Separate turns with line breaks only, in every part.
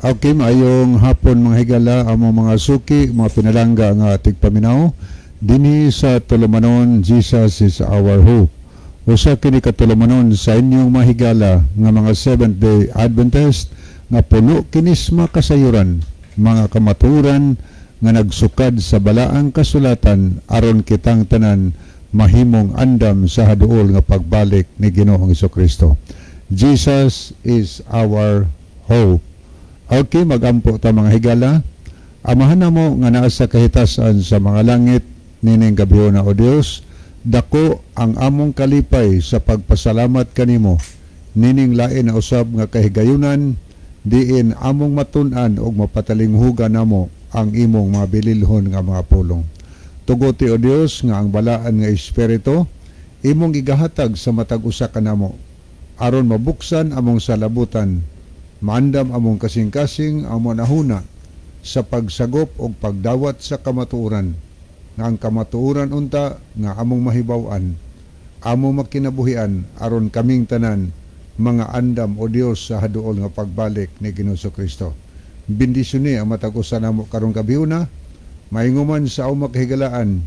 Okay, maayong hapon mga higala, among mga suki, mga pinalangga nga tigpaminaw. Dinhi sa tulumanon, Jesus is our hope. Usa kini katulumanon sa inyong mga higala nga mga Seventh-day Adventist nga puno kinis makasayuran, mga kamaturan nga nagsukad sa balaang kasulatan aron kitang tanan mahimong andam sa haduol nga pagbalik ni Ginoong Hesukristo. Jesus is our hope. Okay, magampo ta mga higala. Amahan na mo nga naa sa kahitasan sa mga langit, nining gabiyon na o Dios, dako ang among kalipay sa pagpasalamat kanimo, nining lain na usab nga kahigayunan, diin among matun-an og mapatalinghugan namo ang imong mga bililhon nga mga pulong. Tuguti o Dios nga ang balaan nga espiritu, imong gigahatag sa matag usa kanamo, aron mabuksan among salabutan, maandam among kasing-kasing among nahuna sa pagsagop o pagdawat sa kamatuoran, nga ang kamatuoran unta nga among mahibaw-an, among makinabuhian aron kaming tanan mga andam o Dios sa haduol nga pagbalik ni Ginoong Kristo. Bendisyon ni ang matag-usa namo karong gabihuna, mainguman sa among makahigalaan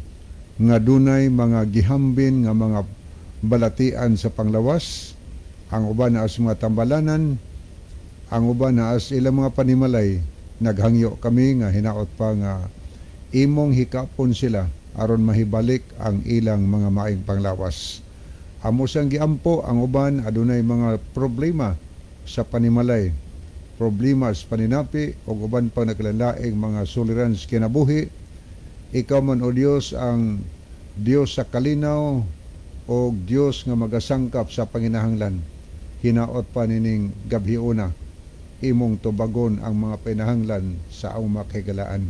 nga dunay mga gihambin nga mga balatian sa panglawas, ang uban na as mga tambalanan, ang uban na as ilang mga panimalay. Naghangyo kami nga hinaot pa nga imong hikapon sila aron mahibalik ang ilang mga maing panglawas. Amo sang giampo ang uban adunay mga problema sa panimalay, problema sa paninapi o uban pang naglain-laing mga suliran sa kinabuhi. Ikaw man o Dios ang Dios sa kalinaw o Dios nga magasangkap sa panginahanglan. Hinaot pa nining gabhiuna, imong tubagon ang mga pinahanglan sa among makahigalaan.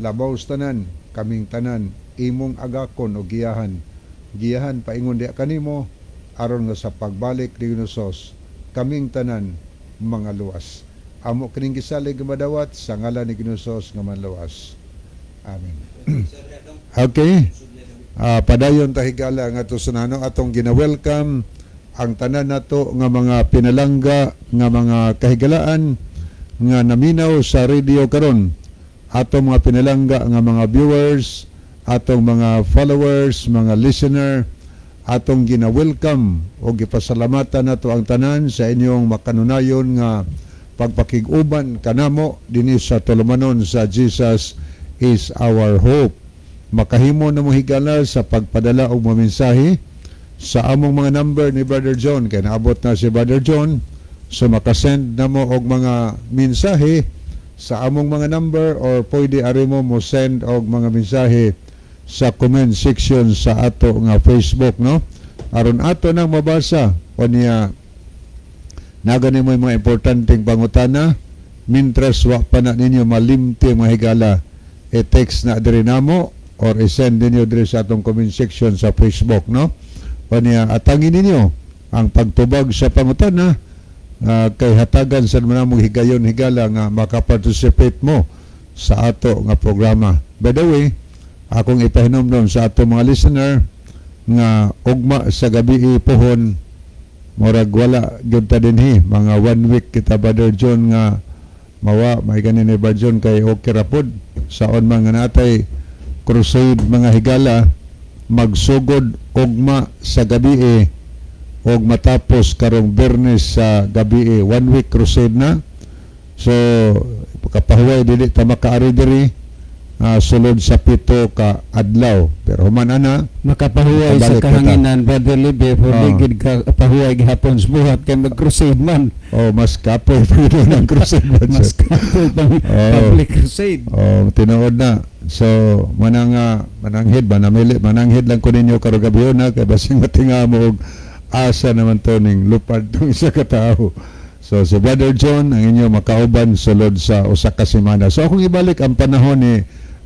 Labaw tanan, kaming tanan, imong agakon o giyahan paingon diha kanimo aron nga sa pagbalik ni Ginoos kaming tanan mga luwas. Amo kining gisalig nga madawat sa ngalan ni Ginoos nga manluwas. Amen. Okay. Padayon ta higala nga to sunano atong gina-welcome ang tanan nato nga mga pinalangga nga mga kahigalaan nga naminaw sa radio karon, atong mga pinalangga nga mga viewers, atong mga followers, mga listener, atong gina-welcome o gipasalamatan nato ang tanan sa inyong makanunayon nga pagpakig-uban kanamo dinhi sa tulumanon sa Jesus is our hope. Makahimo na mo higala sa pagpadala og mga mensahe sa among mga number ni Brother John, kay naabot na si Brother John, so makasend na mo og mga mensahe sa among mga number or pwede ari mo send og mga mensahe sa comment section sa ato nga Facebook, no? Aron ato nang mabasa o niya nagani mo mga importanteng pangutana, mintras wa pa na ninyo malimti mga higala, i-text na diri namo or i-send ninyo diri sa atong comment section sa Facebook, no? O niya atangin ninyo ang pagtubag sa pangutana kay hatagan sa manamong higayon higala nga makaparticipate mo sa ato nga programa. By the way, akong ipahinomdom sa ato mga listener nga ugma sa gabi pohon murag wala gyud ta dinhi mga 1 week kita Brother John nga mawa may ganin ni Brother John kay okay ra pod saon man nga natay crusade mga higala magsugod ugma sa gabi og matapos karong Biyernes sa gabi 1 week crusade na. So kapahuway dili ta makaari diri sulod sa 7 ka adlaw, pero human ana
makapahuway sa kahanginan Brother Libby for ligid ka pahuway gihapon sa buhat kay mag-crusade man.
Mas kapoy pwede ng crusade man.
Mas kapoy pang public crusade.
Tinuod na. So mananghid mananghid lang ko ninyo karong gabi na kay basing matinga mo og asa naman to ning lupad tong isa ka tawo. So si Brother John ang inyo makauban sulod sa usa ka semana. So akong ibalik ang panahon ni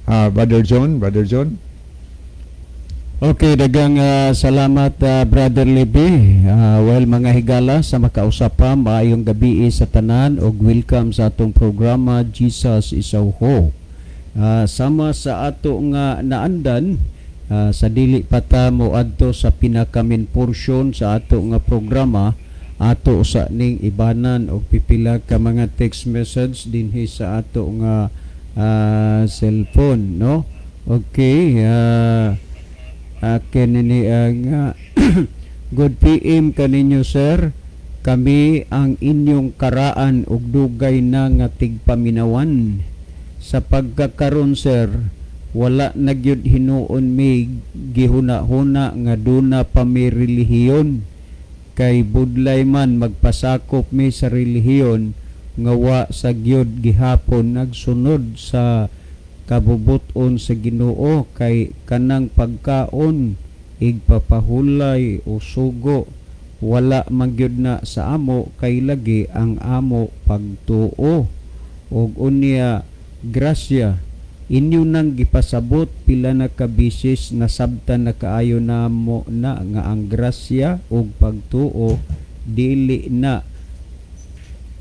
Brother John.
Okay, dagang salamat Brother Libby. Well, mga higala sa makausap pa, maayong gabi sa tanan og welcome sa atong programa Jesus is our hope. Sama sa ato nga naandan sa dili pata mo adto sa pinakamin portion sa ato nga programa ato sa ning ibanan og pipila ka mga text message dinhi sa ato nga cellphone, no? Okay, akin ni ang good PM kaninyo, sir. Kami ang inyong karaan ug dugay na nga tigpaminawan. Sa pagkakaron, sir, wala na gyud hinuon mi gihuna-huna nga duna pa mi relihiyon. Kay budlay man magpasakop mi sa relihiyon nga wa sa gyud gihapon nagsunod sa kabubuton sa Ginoo, kay kanang pagkaon igpapahulay o sugo wala magyud na sa amo, kay lagi ang amo pagtuo. Og unya grasya inyo nang gipasabot pila na ka bisis na sabtan na kaayo namo na nga ang grasya ug pagtuo dili na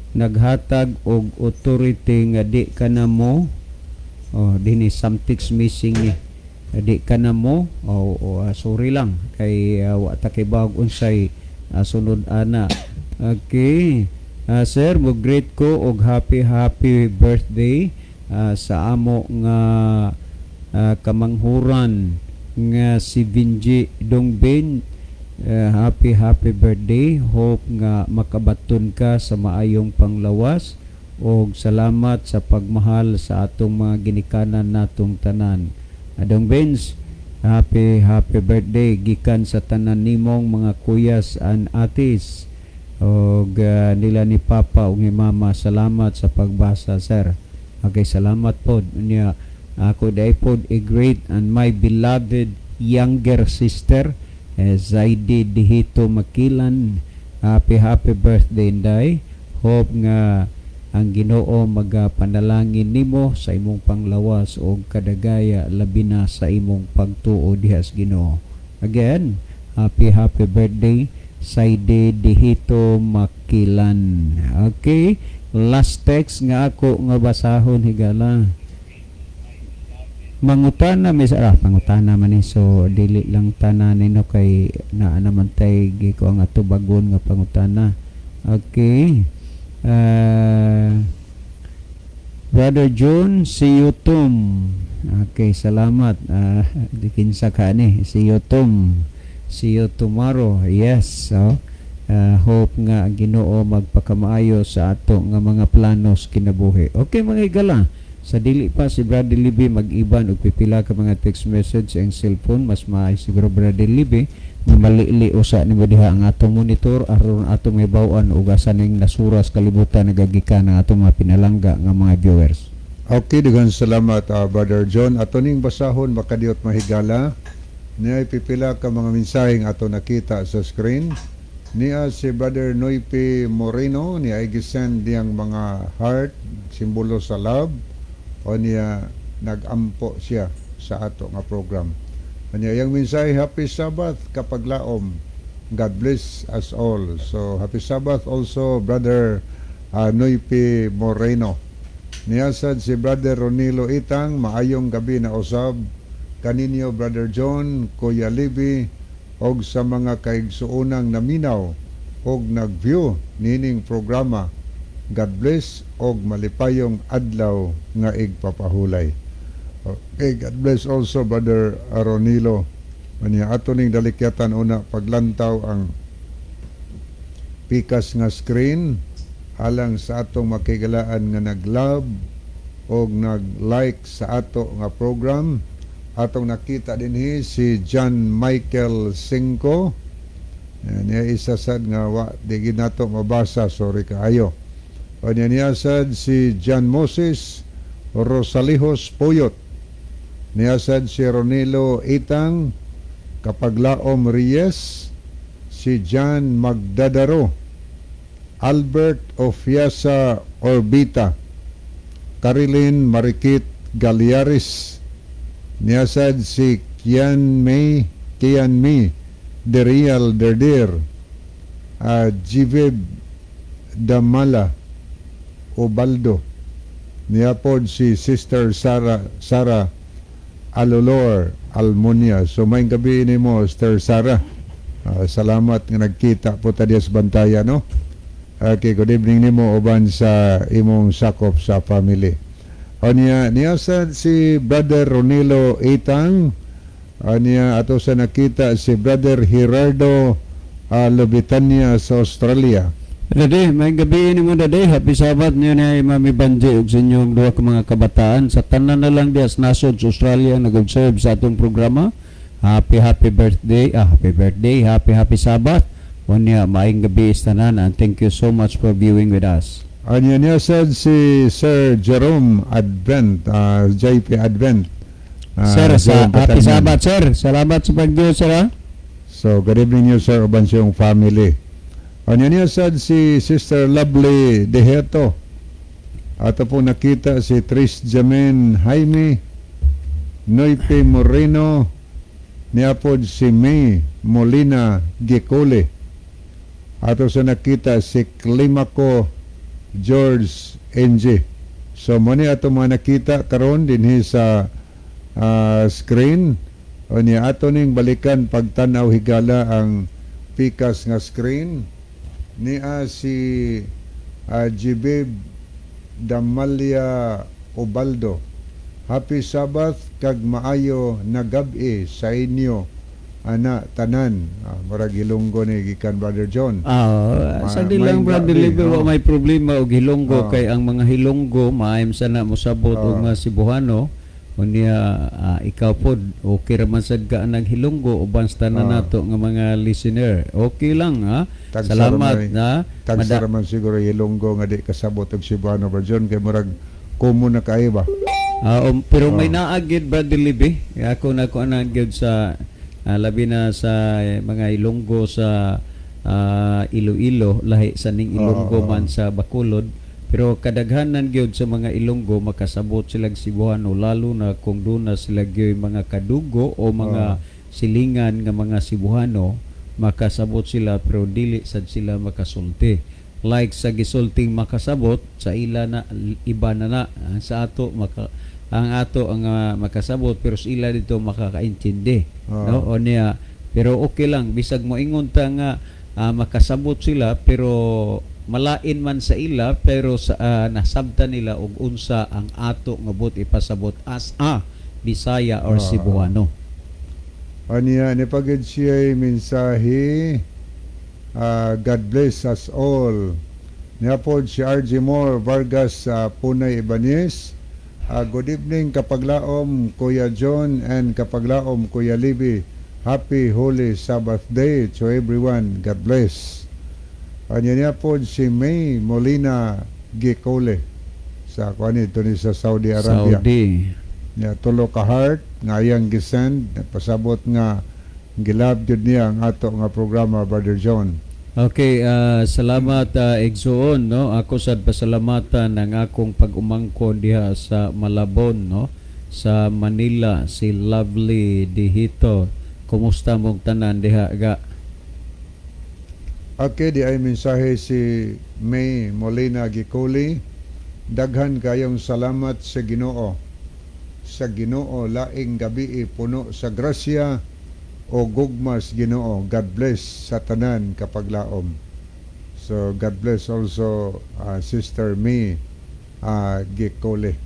naghatag og authority nga di ka na mo dinhi something's missing ni di ka na mo sorry lang kay wa ta kay bawag unsay sunod ana. Okay, sir, mo greet ko og happy birthday sa amo nga kamanghuran nga si Vinji Dongbin. Happy birthday. Hope nga makabaton ka sa maayong panglawas og salamat sa pagmahal sa atong mga ginikanan natong tanan. Dongbins, happy birthday gikan sa tanan nimong mga kuyas and atis og nila ni Papa ug ni Mama. Salamat sa pagbasa, sir. Okay, salamat po niya. Ako day po a great and my beloved younger sister Zaidi Dihito Makilan. Happy birthday, Inday. Hope nga ang Ginoo magapanalangin nimo sa imong panglawas o kadagaya labi na sa imong pagtuo dihas Ginoo. Again, happy birthday Saide Dihito Makilan. Okay, last text nga ako nga basahon higala. Mangutana pangutana man ni, so dili lang tanan nino kay naa naman tay giko ang ato bagon nga pangutana. Okay. Brother John, see you Tom. Okay, salamat. Dikinsa ka ni. See you Tom. See you tomorrow. Yes. So, hope nga ang Ginoo magpakamaayo sa ato nga mga planos kinabuhi. Okay, mga higala. Sa dili pa si Brother Libby mag-iban og pipila ka mga text message ang cellphone, mas maay siguro Brother Libby nga malili usa nimo diha ang atong monitor aron atong mahibaw-an ug asa ning nasuras kalibutan nagagikan ang atong mga pinalangga nga mga viewers.
Okay, daghang salamat Brother John. Ato ning basahon makadiot mahigala. Niya pipila ka mga mensaheng ato nakita sa screen. Niya si Brother Noype Moreno, niya i-send diyang mga heart, simbolo sa love, o niya nagampo siya sa ato nga program. Kanya yang mensahe, happy Sabbath kapag laom. God bless us all. So happy Sabbath also Brother Noype Moreno. Niyasad si Brother Ronilo Itang, maayong gabi na usab kaninyo Brother John, Kuya Libby, og sa mga kaigsuunang naminaw og nag-view nining programa. God bless og malipayong adlaw nga igpapahulay. Okay, God bless also Brother Ronilo. Manya ato ning dalikyatan una paglantaw ang pikas nga screen alang sa atong makigalaan nga nag-love og nag-like sa ato nga program. Atong nakita dinhi si John Michael Cinco. Niya isa sad nga di gid nato mabasa, sorry kaayo. O niya sad si John Moses Rosalihos Puyot. Niyasad si Ronilo Itang, Kapaglaom Reyes, si John Magdadaro, Albert Ofiasa Orbita, Carilyn Marikit Galiaris. Niyasad si Kian May The Real Derdir, Jivib Damala Obaldo. Niyapod si Sister Sara Alolor Almonia. So may gabi ni mo Sister Sara. Salamat nga nagkita po ta diya sa bantaya, no? Okay, good evening nimo uban sa imong sakop sa family. Niya sa si Brother Ronilo Itang. Niya ato sa nakita si Brother Gerardo Lobitania sa Australia.
Dade, may gabi ni mo dade. Happy Sabbath niyo na Mami Banji ug sa inyong duha ka mga kabataan. Sa tanan na lang diya sa nasod sa Australia nag-observe sa atong programa. Happy birthday. Happy Sabbath. Unya maayong gabi sa tanan and thank you so much for viewing with us.
Niya said si Sir Jerome Advent, JP Advent.
Sir,
Jerome
happy
Batangan.
Sabbath sir. Salamat sa pag-view sir ha.
So, good evening you, sir, uban sa iyong family. Niya said si Sister Lovely Deheto. Ato po nakita si Tris Jamin Jaime, Noipe Moreno, niapod si May Molina Gicole. Ato sa nakita si Climaco George NG. So, muna ato mga nakita karon dinhi sa screen. O niya ato ning balikan pagtanaw higala ang pikas nga screen niya si Jibib Damalia Ubaldo. Happy Sabbath kag maayo na gabi sa inyo ana tanan. Murag Ilonggo ni gikan Brother John.
Sagdi
may
lang Brother
gabi,
Libe wa
no?
may problema og Hilonggo
Oh.
kay ang mga Hilonggo maayam sana mosabot og
Oh.
mga Cebuano. Unya ikaw pod okay ra man sad ka nag Hilonggo uban sa tanan
Oh.
nato nga mga listener. Okay lang ha.
Tagsa
Salamat
ramay-
na.
Tagsa raman siguro Ilonggo nga di kasabot og Cebuano Brother John kay murag common na kaayo ba.
Pero may
Oh.
naagid Brother Libe. Ako na ko gyud sa labi na sa mga Ilonggo sa Iloilo lahi sa ning Ilonggo
Oo.
man sa Bacolod. Pero kadaghanan gyud sa mga Ilonggo makasabot sila Cebuano lalo na kung doon na sila gyud mga kadugo o mga silingan nga mga Cebuano makasabot sila pero dili sad sila makasulti. Like sa gisulting makasabot sa ila na iba na sa ato ang ato ang makasabot pero sa ila dito makakaintindi. No? O niya pero okay lang bisag moingon ta nga makasabot sila pero malain man sa ila pero sa nasabtan nila og unsa ang ato nga but ipasabot as Bisaya or Cebuano.
Niya ni pagid siya mensahe. God bless us all. Niya po si RG Moore Vargas Punay Ibanez. Good evening kapaglaom Kuya John and kapaglaom Kuya Libby. Happy Holy Sabbath Day to everyone. God bless. Niya po si May Molina Gicole sa kanito ni sa Saudi Arabia.
Saudi.
Niya tulo ka heart nga iyang gisend pasabot nga gilab jud niya ang ato nga programa Brother John.
Okay, salamat Exoon, no. Ako sad pasalamatan ang akong pag-umangkon diha sa Malabon, no, sa Manila, si Lovely Dihito. Kumusta mong tanan diha ga?
Okay, di ay mensahe si May Molina Gicoli. Daghan kayong salamat sa Ginoo. Sa Ginoo laing gabi puno sa grasya o gugmas Ginoo. God bless sa tanan kapaglaom. So God bless also Sister May Gicoli.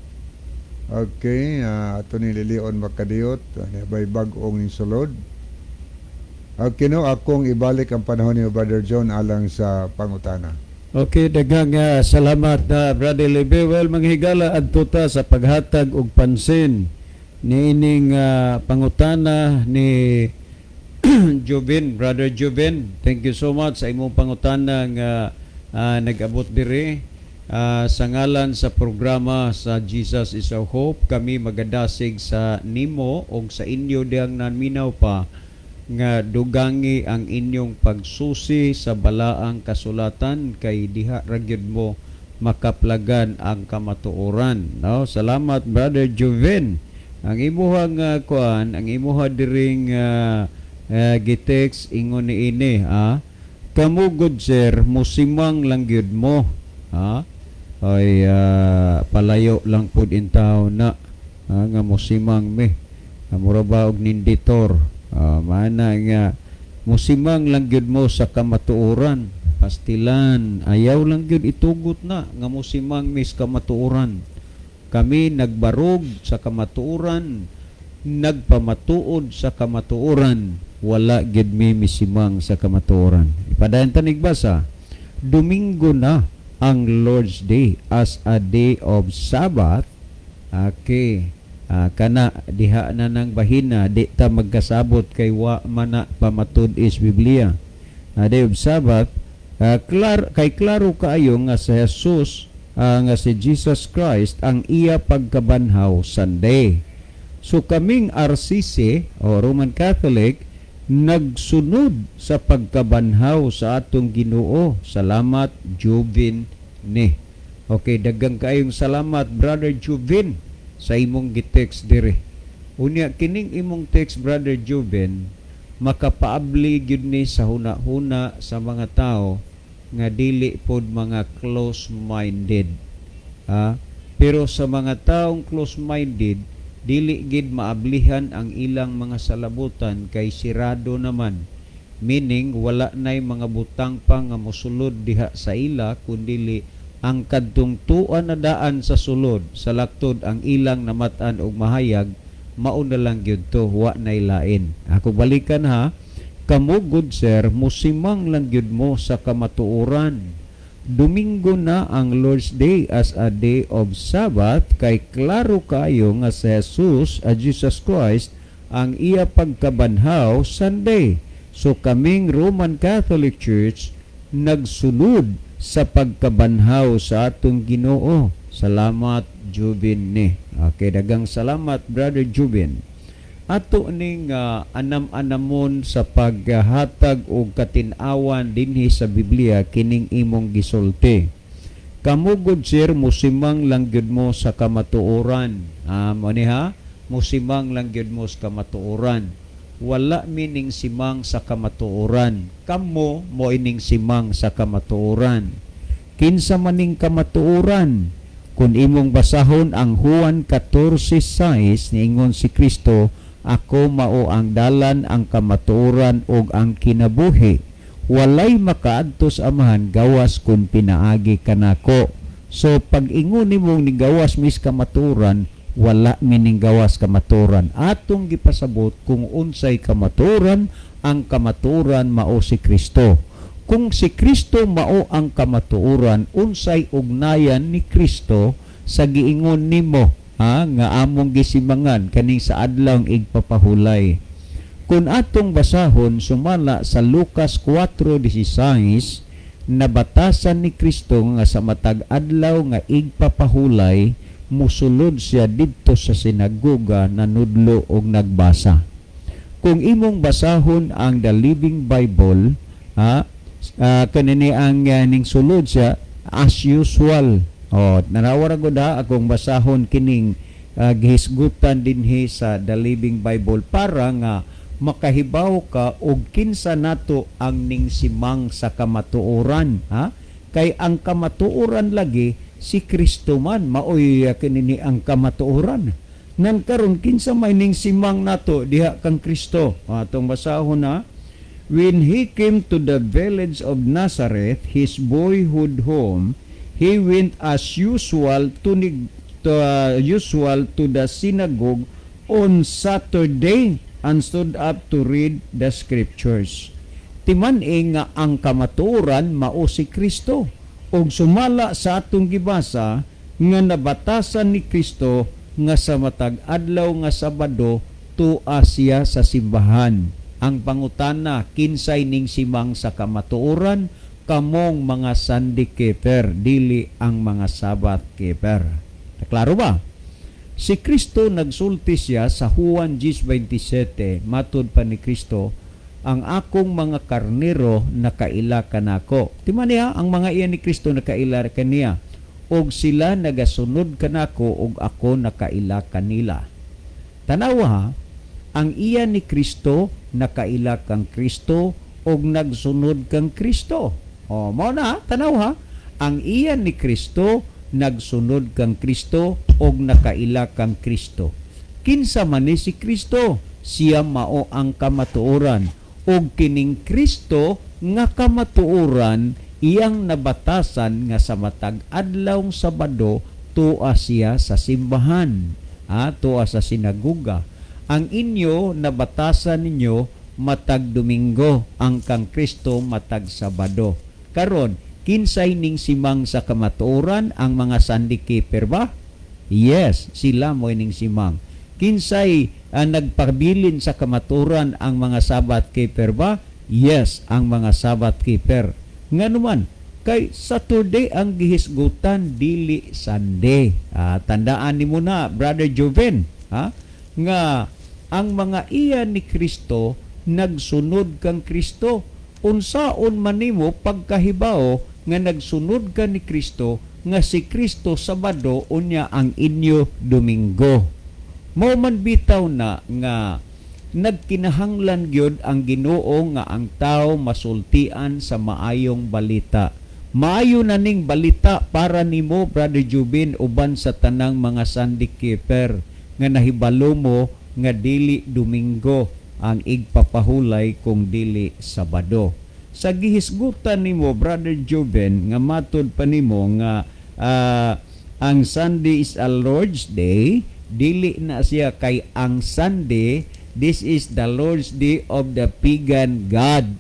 Okay, ato ni Lilion Makadiyot, bay bag-ong sulod. Okay, no, akong ibalik ang panahon ni Brother John alang sa pangutana.
Okay, daghang salamat Brother Libe. Well, manghigala adto ta sa paghatag og pansin ni ining pangutana ni Joven, Brother Joven. Thank you so much sa imong pangutana nga nag-abot diri sa ngalan sa programa sa Jesus is Our Hope. Kami magadasig sa nimo og sa inyo diyang nanminaw pa nga dugangi ang inyong pagsusi sa balaang kasulatan kay diha ra gyud mo makaplagan ang kamatuoran, no? Salamat Brother Joven. Ang imuhang kuan, ang imuha diring gitex ingon ni ini kamugod sir musimang lang gyud mo ay palayo lang pud in town na nga musimang me mura ba og ninditor mana nga Musimang lang gyud mo sa kamatuoran. Pastilan, ayaw lang gyud itugot na nga musimang mis kamatuoran. Kami nagbarog sa kamatuoran, nagpamatuod sa kamatuoran, wala gyud mi misimang sa kamatuoran. Ipadayon tanig basa, Domingo na ang Lord's Day as a day of Sabbath. Okay. Kana diha na ng bahina, di ta magkasabot kay wa mana pamatud is Biblia. Day of Sabbath, klaro kaayo nga si Jesus, nga si Jesus Christ ang iya pagkabanhaw Sunday. So kaming RCC o Roman Catholic nagsunod sa pagkabanhaw sa atong Ginoo. Salamat Juvin ni. Okay, daghang kaayong salamat Brother Juvin sa imong gitext dire. Unya kining imong text Brother Juvin makapaabli gyud ni sa huna-huna sa mga tao nga dili pod mga close-minded. Pero sa mga taong close-minded, dili gid maablihan ang ilang mga salabutan kay sirado naman. Meaning wala nay mga butang pa nga mosulod diha sa ila kundili ang kadtong tuan na daan sa sulod sa laktod ang ilang namatan og mahayag mao na lang gyud to wa nay lain. Ako balikan ha, kamo good sir musimang lang gyud mo sa kamatuoran. Domingo na ang Lord's Day as a day of Sabbath kay klaro kayo nga si Jesus, Jesus Christ ang iya pagkabanhaw Sunday. So kaming Roman Catholic Church nagsunod sa pagkabanhaw sa atong Ginoo. Salamat Jubin ni. Okay, dagang salamat Brother Jubin. Ato ning anam-anamon sa paghatag og katin-awan dinhi sa Biblia kining imong gisulti. Kamugod sir musimang lang gyud mo sa kamatuoran. Mo ni ha? Musimang lang gyud mo sa kamatuoran. Wala mining simang sa kamatuoran. Kamo mo ining simang sa kamatuoran. Kinsa maning kamatuoran? Kung imong basahon ang Juan 14:6 niingon si Kristo, ako mao ang dalan, ang kamatuoran ug ang kinabuhi. Walay makaadto sa Amahan gawas kun pinaagi kanako. So pag ingon nimong ni gawas mis kamatuoran, wala mining gawas kamatuoran. Atong gipasabot kung unsay kamatuoran, ang kamatuoran mao si Kristo. Kung si Kristo mao ang kamatuoran, unsay ugnayan ni Kristo sa giingon nimo nga among gisimangan kaning sa adlawng igpapahulay. Kung atong basahon sumala sa Lucas 4:16, nabatasan ni Kristo nga sa matag adlaw nga igpapahulay musulod siya didto sa sinagoga nanudlo og nagbasa. Kung imong basahon ang The Living Bible, kanini ang ning sulod siya as usual. Narawara ko da akong basahon kining gihisgutan dinhi sa The Living Bible para nga makahibaw ka og kinsa nato ang ning simang sa kamatuoran. Kay ang kamatuoran lagi si Kristo man maoy kinini ang kamatuoran. Nan karon kinsa may ning simang nato diha kang Kristo. Atong basahon na, when he came to the village of Nazareth, his boyhood home, he went as usual to the synagogue on Saturday and stood up to read the scriptures. Timan nga ang kamatuoran mao si Kristo. Og sumala sa atong gibasa nga nabatasan ni Kristo nga sa matag adlaw nga Sabado tua siya sa simbahan. Ang pangutana, kinsay ning simang sa kamatuoran? Kamong mga Sunday keeper, dili ang mga Sabbath keeper. Klaro ba? Si Kristo nagsulti siya sa Juan 10:27, matud pa ni Kristo, ang akong mga karnero nakaila kanako. Timan niya, ang mga iyan ni Kristo nakaila kaniya. Og sila nagasunod kanako og ako nakaila kanila. Tanawa ha, ang iyan ni Kristo nakaila kang Kristo og nagsunod kang Kristo. Mao na, tanaw ha, ang iyan ni Kristo nagsunod kang Kristo og nakaila kang Kristo. Kinsa man ni si Kristo? Siya mao ang kamatuoran. og kining Kristo nga kamatuoran iyang nabatasan nga sa matag adlaw Sabado tuwa siya sa simbahan, tuwa sa sinaguga. Ang inyo nabatasan ninyo matag Domingo, ang kang Kristo matag Sabado. Karon, kinsay ning simang sa kamatuoran, ang mga Sunday keeper ba? Yes, sila mo ning simang. Kinsay nagpabilin sa kamatuoran, ang mga Sabbath keeper ba? Yes, ang mga Sabbath keeper. Nga naman, kay Saturday ang gihisgutan, dili Sunday. Tandaan ni mo na, Brother Joven, nga ang mga iya ni Kristo, nagsunod kang Kristo. Unsaon man nimo pagkahibao nga nagsunod ka ni Kristo, nga si Kristo Sabado, unya ang inyo Domingo. Mao man bitaw na nga nagkinahanglan gyud ang Ginoo nga ang tao masultian sa maayong balita. Maayo na ning balita para nimo, Brother Jubin, uban sa tanang mga Sunday keeper, nga nahibalo mo nga dili Domingo ang igpapahulay kung dili Sabado. Sa gihisgutan nimo, Brother Jubin, nga matod pa nimo nga ang Sunday is a Lord's Day, dili na siya kay ang Sunday. This is the Lord's Day of the pagan God.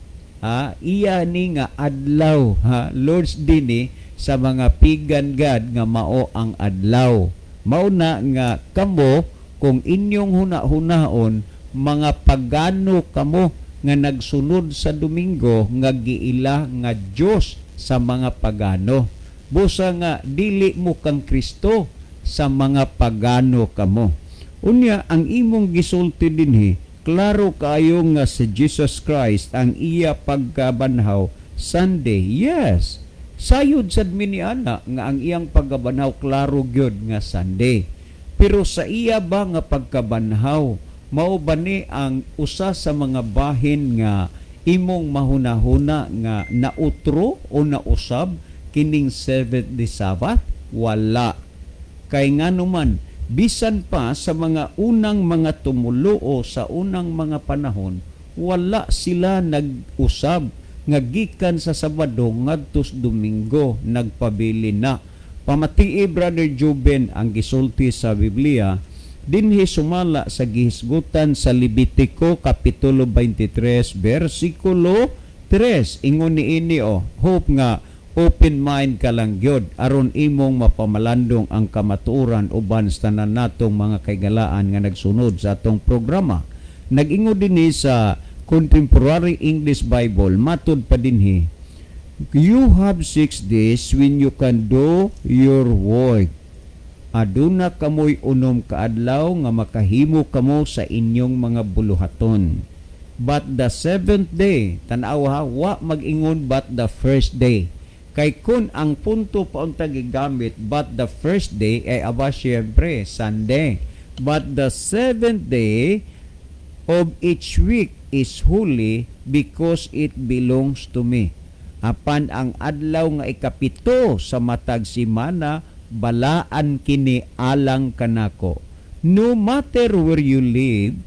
Iya ni nga adlaw, Lord's Day ni sa mga pagan God nga mao ang adlaw. Mao na nga kamo kung inyong huna-hunaon, mga pagano kamo nga nagsunod sa Domingo, nga giila nga Dios sa mga pagano. Busa nga dili mo kang Kristo, sa mga pagano kamo. Unya, ang imong gisulti dinhi, klaro kayo nga si Jesus Christ ang iya pagkabanhaw Sunday. Yes, sayod sad miniana nga ang iyang pagkabanhaw klaro gyud nga Sunday. Pero sa iya ba nga pagkabanhaw, mao ba ni ang usa sa mga bahin nga imong mahunahuna nga nautro o nausab kining seventh day Sabbath? Wala. Kay nga naman, bisan pa sa mga unang mga tumuluo sa unang mga panahon, wala sila nag-usab nga gikan sa Sabado ngadto sa Domingo, nagpabili na. Pamatii, Brother Juben, ang gisulti sa Biblia, dinhi sumala sa gihisgutan sa Levitico Kapitulo 23, versikulo 3. Ingon niini, hope nga, open mind ka lang gyud aron imong mapamalandong ang kamatuoran uban sa tanan natong mga kaigalaan nga nagsunod sa atong programa. Nag-ingo dinhi sa Contemporary English Bible, matud pa dinhi, you have 6 days when you can do your work. Aduna kamoy unom kaadlaw nga makahimo kamo sa inyong mga buluhaton. But the seventh day, tanaw ha, wa mag-ingon but the first day. Kay kun ang punto pa unta gigamit, but the first day ay aba syempre Sunday. But the seventh day of each week is holy because it belongs to me. Apan ang adlaw nga ikapito sa matag simana, balaan kini alang kanako. No matter where you live,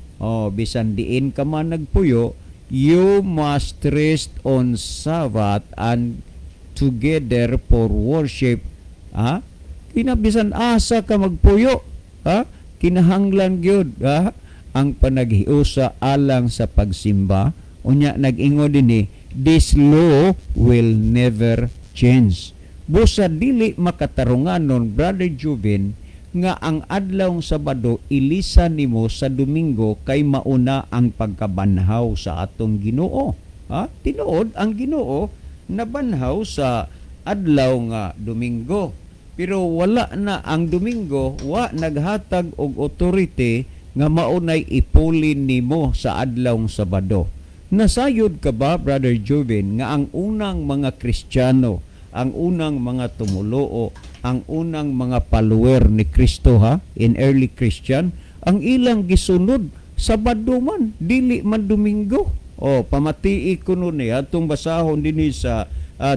bisan diin ka man nagpuyo, you must rest on Sabbath and together for worship. Kinabisan asa ka magpuyo, kinahanglan gyud ang panaghiusa alang sa pagsimba. Unya nag-ingon dinhi, this law will never change. Busa dili makatarunganon, Brother Juven, nga ang adlaw Sabado ilisan nimo sa Domingo kay mauna ang pagkabanhaw sa atong Ginoo. Tinuod ang Ginoo nabanhaw sa adlaw nga Domingo. Pero wala na ang Domingo, wa naghatag og authority nga maunay ipulin nimo sa adlaw Sabado. Nasayod ka ba, Brother Joven, nga ang unang mga Kristiyano, ang unang mga tumuluo, ang unang mga follower ni Kristo in early Christian, ang ilang gisunod Sabado man, dili man Domingo. Pamatii ko nun atong basahon din sa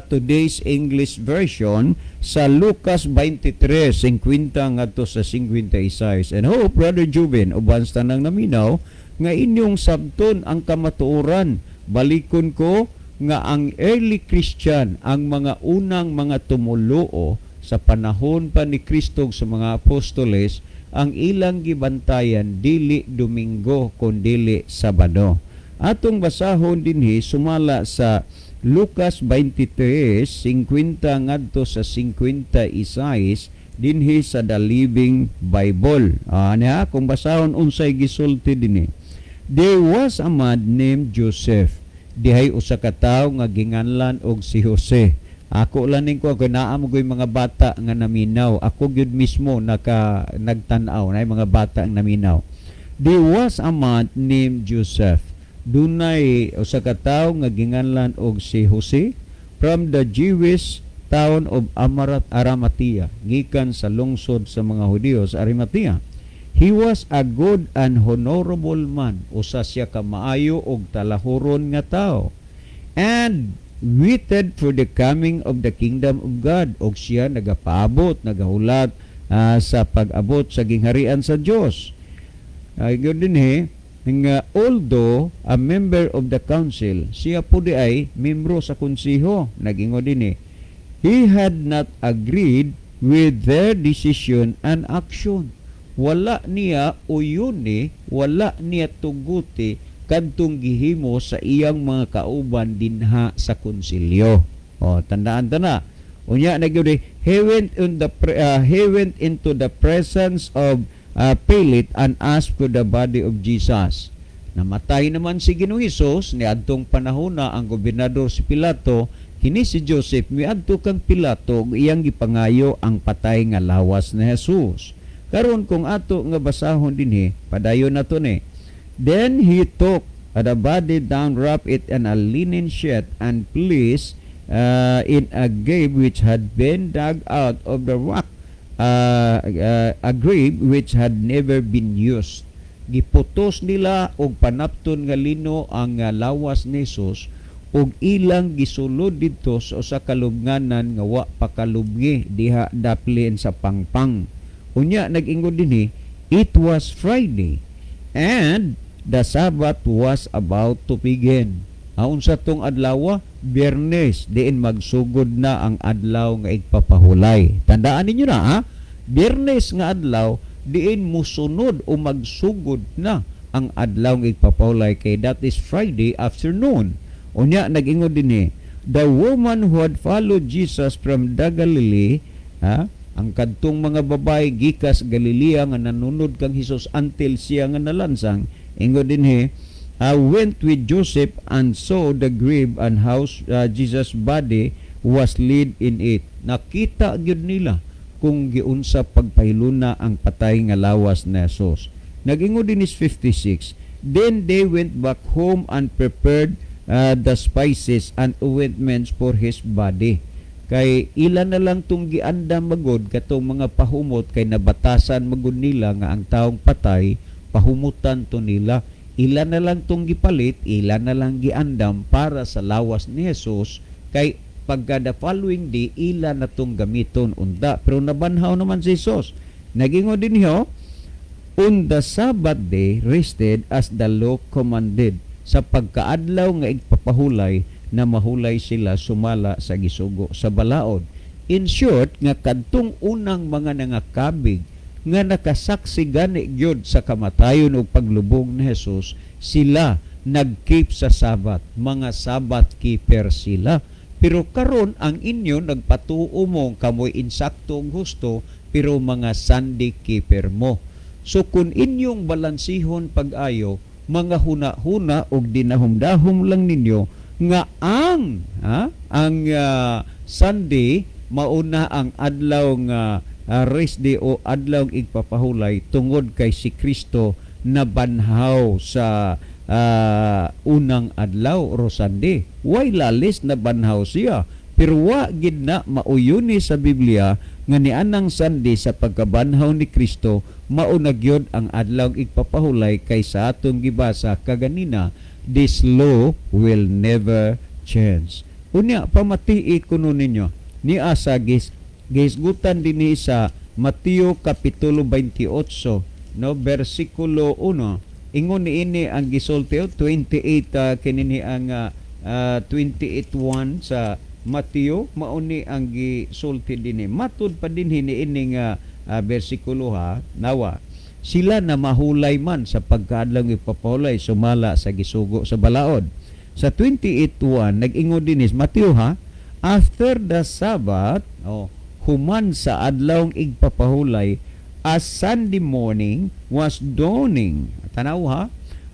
today's English version sa Lucas 23:50 ngadto sa 56. And hope, Brother Juven, uban sa tanang naminaw, nga inyong sabton ang kamatuoran, balikon ko nga ang early Christian, ang mga unang mga tumuluo sa panahon pa ni Kristo sa mga apostoles, ang ilang gibantayan dili Domingo kun dili Sabado. Atong basahon dinhi sumala sa Lucas 23:50 ngadto sa 56 dinhi sa The Living Bible. Niya kung basahon unsay gisulti dinhi. There was a man named Joseph. Dihay usa ka tawo nga ginganlan og si Jose. Ako laning ko naamo goy mga bata nga naminaw. Ako gyud mismo nagtan-aw na mga bata ang naminaw. There was a man named Joseph. Dunay usa ka tawo nga ginganlan og si Jose from the Jewish town of Arimathea, gikan sa lungsod sa mga Hudiyo sa Arimathea. He was a good and honorable man. Usa siya ka maayo og talahuron nga tawo. And waited for the coming of the kingdom of God. Og siya nagapaabot, nagahulat sa pag-abot sa gingharian sa Dios. Yun din nga although a member of the council, siya po di ay membro sa konseho. Nagingo din he had not agreed with their decision and action. Wala niya uyuni, wala niya tuguti kadtong gihimo sa iyang mga kauban dinha sa konsilyo. Tandaan ta na. Unya nagyud he went into the presence of Pilate and asked for the body of Jesus. Namatay naman si Ginoong Hesus niadtong panahon na ang gobernador si Pilato, kini si Joseph miadto kang Pilato iyang gipangayo ang patay nga lawas ni Jesus. Karon kung ato nga basahon dinhi, padayon nato ni. Then he took the body down, wrapped it in a linen sheet, and placed in a grave which had been dug out of the rock, a grave which had never been used. Giputos nila og panapton nga lino ang lawas ni Jesus og ilang gisulod didto sa usa ka lubnganan nga wa pakalubngi diha daplin sa pangpang. Unya nag-ingon dinhi, it was Friday and the Sabbath was about to begin. Aun sa tong adlaw, Biyernes, diin magsugod na ang adlaw nga igpapahulay. Tandaan ninyo na Biyernes nga adlaw, diin musunod o magsugod na ang adlaw nga igpapahulay kay that is Friday afternoon. Unya nag-ingon dinhi, the woman who had followed Jesus from the Galilee, ang kadtong mga babay gikas Galilea nga nanunod kang Hesus until siya nga nalansang, ingon dinhi, went with Joseph and saw the grave and house Jesus' body was laid in it. Nakita gyud nila kung giunsa pagpahiluna ang patay nga lawas ni Jesus. Nag-ingon din is 56. Then they went back home and prepared the spices and ointments for his body. Kay ilan na lang tong giandam magod katong mga pahumot kay nabatasan magud nila nga ang taong patay pahumutan to nila. Ilan na lang tong gipalit, ilan na lang giandam para sa lawas ni Jesus kay pagka the following day ilan na tong gamiton unda. Pero nabanhaw naman si Jesus. Nagingon din on the Sabbath day rested as the law commanded. Sa pagkaadlaw nga igpapahulay na mahulay sila sumala sa gisugo sa balaod. In short, nga kadtong unang mga nangakabig nga nakasaksi gani gyud sa kamatayon o paglubong ni Jesus, sila nag-keep sa Sabbath. Mga Sabbath keeper sila. Pero karon ang inyo nagpatuo mo kamoy insakto ang gusto, pero mga Sunday keeper mo. So kung inyong balansihon pag-ayo, mga huna-huna o dinahum-dahom lang ninyo nga ang Sunday mauna ang adlaw nga rest day o adlaw igpapahulay tungod kay si Kristo na banhaw sa unang adlaw o Sunday. Way lalis na banhaw siya, pero wa gid na mauyuni sa Biblia nga nianang Sunday sa pagkabanhaw ni Kristo mauna gyud ang adlaw igpapahulay kay sa atong gibasa kaganina, this law will never change. Unya pamatii kuno ninyo ni asa gisgutan dinhi sa Mateo kapitulo 28 no versikulo 1 ingon niini ang gisulti 28 kinini ang 28:1 sa Mateo, mauni ang gisulti dinhi. Matud pa dinhi niini nga bersikulo ha, nawa sila na mahulay man sa pagkaadlang ipapahulay sumala sa gisugo sa balaod. Sa 28:1 nag-ingon dinis Mateo ha, after the Sabbath, human sa adlawng igpapahulay, as Sunday morning was dawning. Tanaw ha,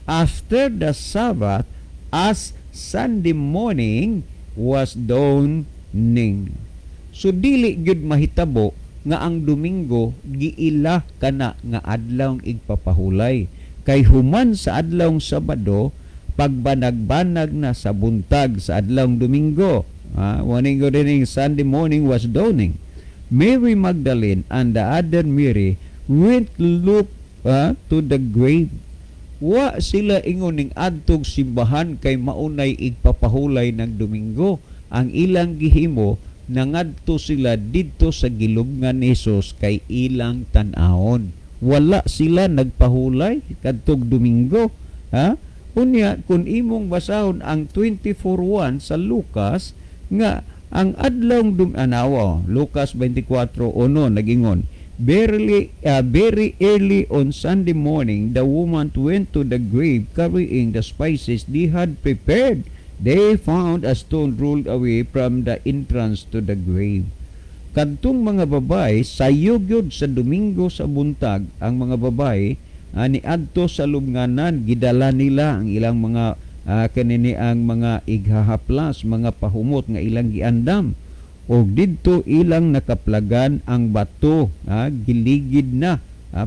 after the Sabbath, as Sunday morning was dawning. So dili gyud mahitabo nga ang Domingo giila kana nga adlawng igpapahulay. Kay human sa adlawng Sabado, pagbanag-banag na sa buntag sa adlawng Domingo. Warning ko din Sunday morning was dawning. Mary Magdalene and the other Mary went look to the grave. Wa sila ingon ning adtog simbahan kay maunay igpapahulay ng Domingo. Ang ilang gihimo, nangadto sila didto sa gilubngan ni Jesus kay ilang tan-awon. Wala sila nagpahulay kadtog Domingo. Unya kung imong basahon ang 24:1 sa Lucas nga ang adlawng Lucas 24:1 nagingon, very early on Sunday morning the woman went to the grave carrying the spices they had prepared. They found a stone rolled away from the entrance to the grave. Kadtong mga babae sayog yun sa Domingo sa buntag, ang mga babae ni adto sa lubnganan, gidala nila ang ilang mga kanini ang mga ighahaplas, mga pahumot nga ilang giandam, o didto ilang nakaplagan ang bato, giligid na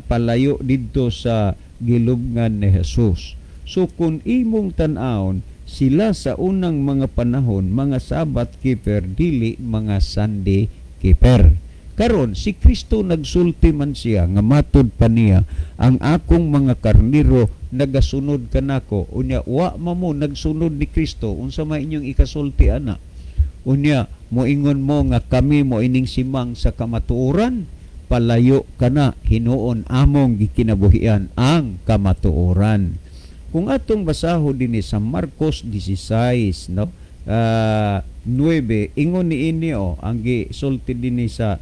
palayo didto sa gilubngan ni Jesus. So kung imong tan-awon, sila sa unang mga panahon mga Sabbath keeper, dili mga Sunday keeper. Karon si Kristo nagsulti man siya nga matud pa niya, ang akong mga karniro nagasunod kanako. Unya wa mamo nagsunod ni Kristo, unsa may inyong ikasulti ana? Unya moingon mo nga kami mo ining simang sa kamatuoran, palayo kana hinuon among gikinabuhian ang kamatuoran. Kung atong basaho dinhi sa Marcos 16 no, 9 ingon niini ang gisulti dinhi sa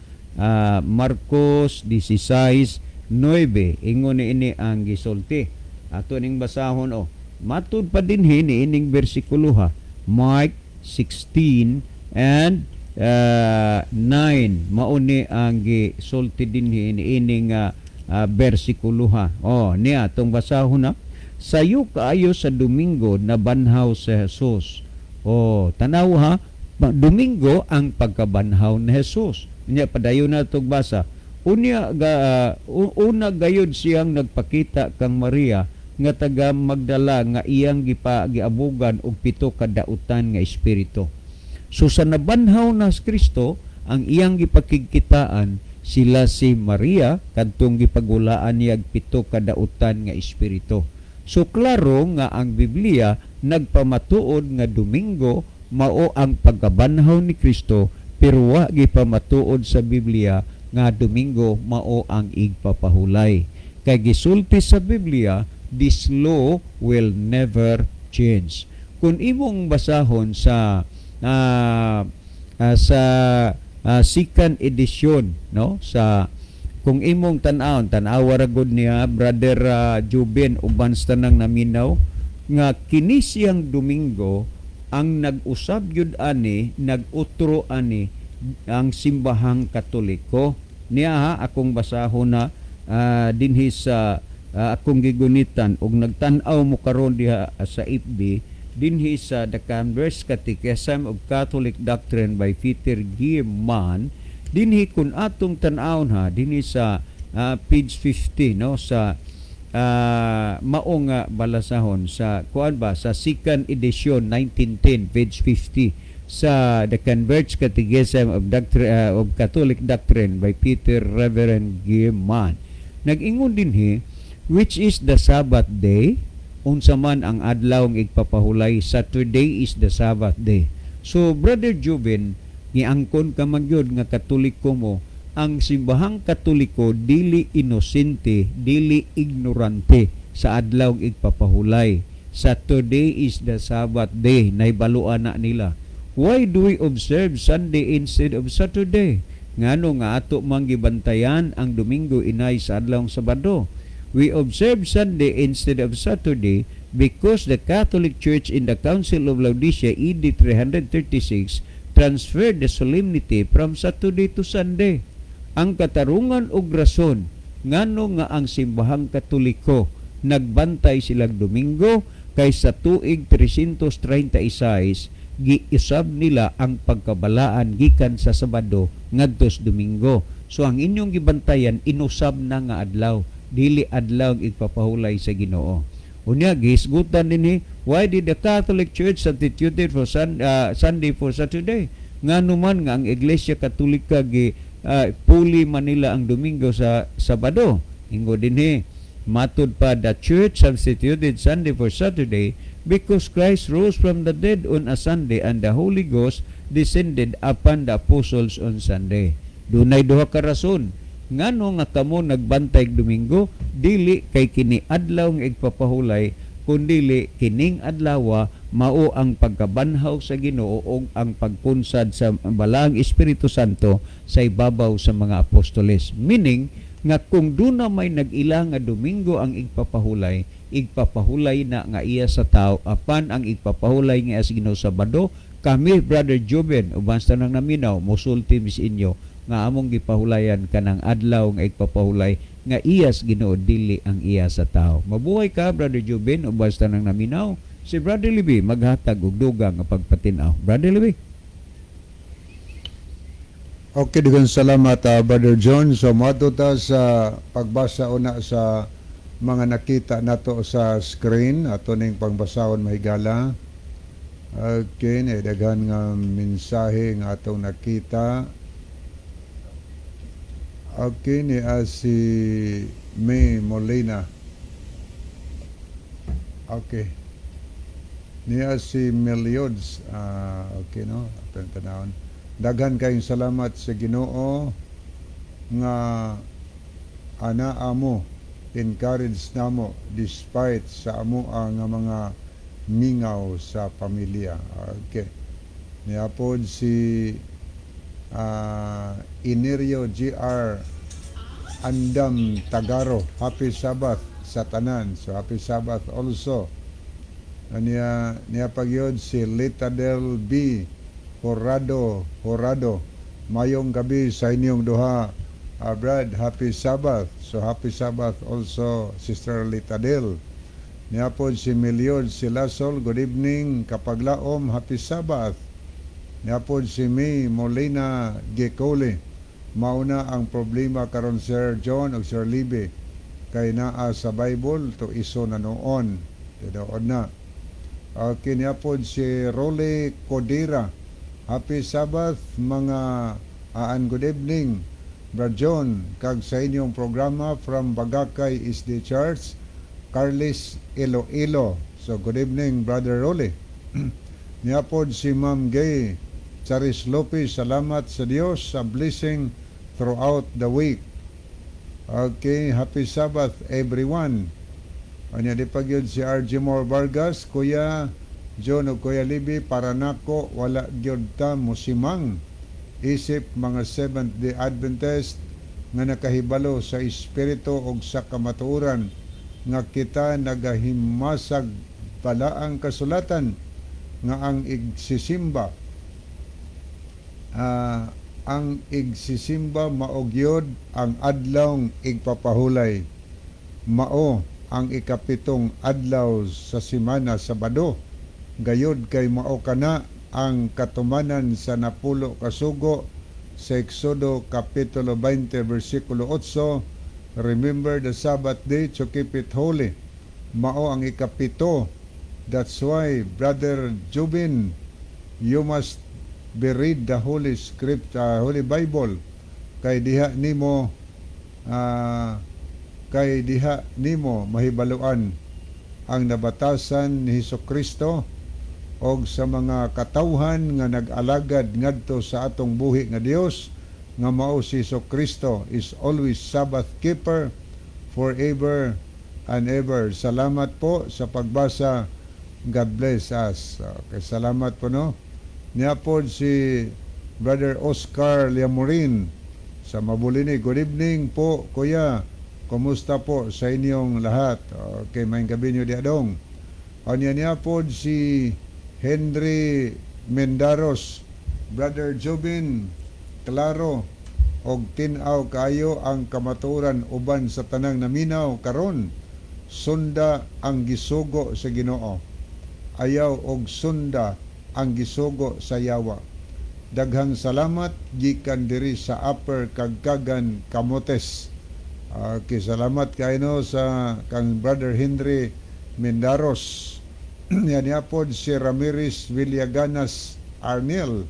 Marcos 16:9 ingon ni ang gisulti. Ato ning basahon matud pa dinhi niining bersikulo ha. Mark 16 and 9 mauni ang gisulti dinhi niining bersikulo ha. Niya tong basahon na, sayo kaayo sa Domingo na banhaw si Jesus. Tanaw ha, Domingo ang pagkabanhaw ni Jesus. Unya padayon na itong basa. Una gayod siyang nagpakita kang Maria nga taga Magdala nga iyang giabugan og 7 ka dautan nga espiritu. So sa nabanhaw na Kristo, ang iyang gipakigkitaan sila si Maria kadtong gipagulaan niya og 7 ka dautan nga espiritu. So klaro nga ang Biblia nagpamatuod nga Domingo mao ang pagkabanhaw ni Kristo, pero wa gipamatuod sa Biblia nga Domingo mao ang igpapahulay. Kay gisulti sa Biblia, this law will never change. Kung imong basahon sa second edition no, sa kung imong tan-awa ra gud niya Brother Juben uban sa tanang naminaw nga kini siyang Domingo ang nag-usab yun ani, nag-utro ani ang simbahang Katoliko. Niya ha, akong basahon na dinhi sa akong gigunitan og nagtan-aw mo karon diha sa FB dinhi sa The Converse Catechism of Catholic Doctrine by Peter G. Mann. Dinhi kun atong tan-awon ha, dinhi sa page 50 no, sa maong balasahon sa kuan ba sa second edition 1910 page 50 sa The Converge Catechism of Catholic Doctrine by Peter Reverend G. Mann. Nag-ingon dinhi, which is the Sabbath day, unsa man ang adlaw ng igpapahulay, Saturday is the Sabbath day. So Brother Juven, niangkon ka magyod nga Katoliko mo, ang simbahang Katoliko dili inosente, dili ignorante sa adlaw igpapahulay. Saturday is the Sabbath day. Naibaluan na nila. Why do we observe Sunday instead of Saturday? Ngano nga ato manggibantayan ang Domingo inay sa adlaw Sabado? We observe Sunday instead of Saturday because the Catholic Church in the Council of Laodicea AD 336 transferred the solemnity from Saturday to Sunday. Ang katarungan og rason ngano nga ang simbahang Katoliko nagbantay silang Domingo kaysa tuig 336 giusab nila ang pagkabalaan gikan sa Sabado ngadto sa Domingo. So ang inyong gibantayan inusab na nga adlaw, dili adlaw igpapahulay sa Ginoo. Unya gihisgutan dinhi, why did the Catholic Church substituted for Sunday for Saturday? Ngano man nga ang Iglesia Katolika puli Manila ang Domingo sa Sabado. Ingo dinhi, matud pa, the Church substituted Sunday for Saturday because Christ rose from the dead on a Sunday and the Holy Ghost descended upon the apostles on Sunday. Dunay duha ka rason ngano nga kamo nagbantay Domingo, dili kay kini adlaw nga igpapahulay, kundili kining adlaw mao ang pagkabanhaw sa Ginoo ug ang pagpunsad sa balaang Espiritu Santo sa ibabaw sa mga apostoles. Meaning nga kung duna may nag-ila nga Domingo ang igpapahulay na nga iya sa tao, apan ang igpapahulay nga sa Ginoo Sabado, kami Brother Joben uban sa nang naminaw mosulti mis inyo nga among gipahulayan kanang adlaw nga igpapahulay nga iyas Ginoo dili ang iya sa tao. Mabuhay ka Brother Joben uban sa nang naminaw. Si Brother Libby maghatag og dugang nga pagpatinaw. Brother Libby.
Okay, dugang salamat Brother John. So matuta sa pagbasa una sa mga nakita nato sa screen ato ning pangbasahon mahigala. Okay, daghan nga mensahe nga atong nakita. Okay, ni si May Molina. Okay. Niya si Meliods. Okay, no? Atong tanawon. Daghan kayong salamat sa Ginoo nga ana amo encourage namo despite sa amo nga mga mingaw sa pamilya. Okay. Niapod si Inerio GR Andam Tagaro. Happy Sabbath sa tanan. So happy Sabbath also. Niya pagyod si Litadel B Horado. Mayong gabi sa inyong duha. Brad, happy Sabbath. So happy Sabbath also Sister Litadel. Niapod si Meliod Silasol, good evening. Kapaglaom, happy Sabbath. Niapod si May Molina Gekole. Mauna ang problema karon Sir John o Sir Libby kay naa sa Bible to iso na noon. Tidoon na. Okay, niapod si Role Codera. Happy Sabbath mga good evening. Brad John, kag sa inyong programa from Bagakay SD Church, Carlis Iloilo. So good evening Brother Role. Niapod si Ma'am Gay Charis Lopez, salamat sa Dios sa blessing throughout the week. Okay, happy Sabbath everyone. Anya di pagyud si RG Moore Vargas, Kuya John o Kuya Libby, para nako wala gyud ta musimang isip mga Seventh-day Adventist nga nakahibalo sa espiritu og sa kamatuoran nga kita nagahimasag balaang kasulatan nga ang igsisimba maogyod ang adlawng igpapahulay, mao ang ikapitong adlaw sa semana Sabado. Gayod kay mao kana ang katumanan sa napulo kasugo sa Exodo Kapitulo 20 versikulo 8. Remember the Sabbath day to keep it holy. Mao ang ikapito. That's why Brother Jubin, you must be read the Holy Script, Holy Bible. Kay diha nimo mahibaluan ang nabatasan ni Hesukristo og sa mga katawhan nga nag-alagad ngadto sa atong buhi nga Dios, nga mao si Hesukristo is always Sabbath keeper forever and ever. Salamat po sa pagbasa. God bless us. Okay, salamat po, no. Niya po si Brother Oscar Liamorin sa Mabulini. Good evening po, Kuya. Kumusta po sa inyong lahat? Okay, maing gabi nyo diadong. Niya po si Henry Mendaros. Brother Jobin, klaro og tinaw kayo ang kamaturan uban sa tanang naminaw karon. Sunda ang gisugo sa Ginoo. Ayaw og sunda ang gisugo sa yawa. Daghang salamat gikan diri sa Upper Kagkagan, Camotes. Okay, salamat kayo sa kang Brother Henry Mendaros. Yan yapod si Ramirez Villaganas Arnel.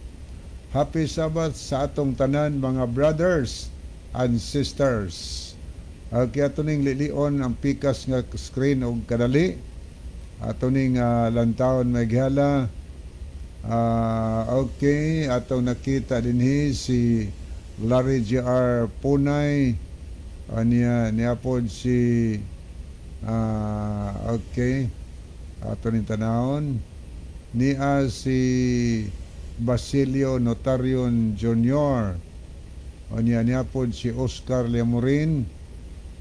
Happy Sabbath sa atong tanan mga brothers and sisters. Okay, ato ning lilion ang pikas nga screen og kadali. Ato ning lantawon maghala. Okay, ato nakita dinhi si Larry J.R. Punay. Niya pod si okay. Ato ning tanawon niya si Basilio Notarion Jr. Niya pod si Oscar Lemorin.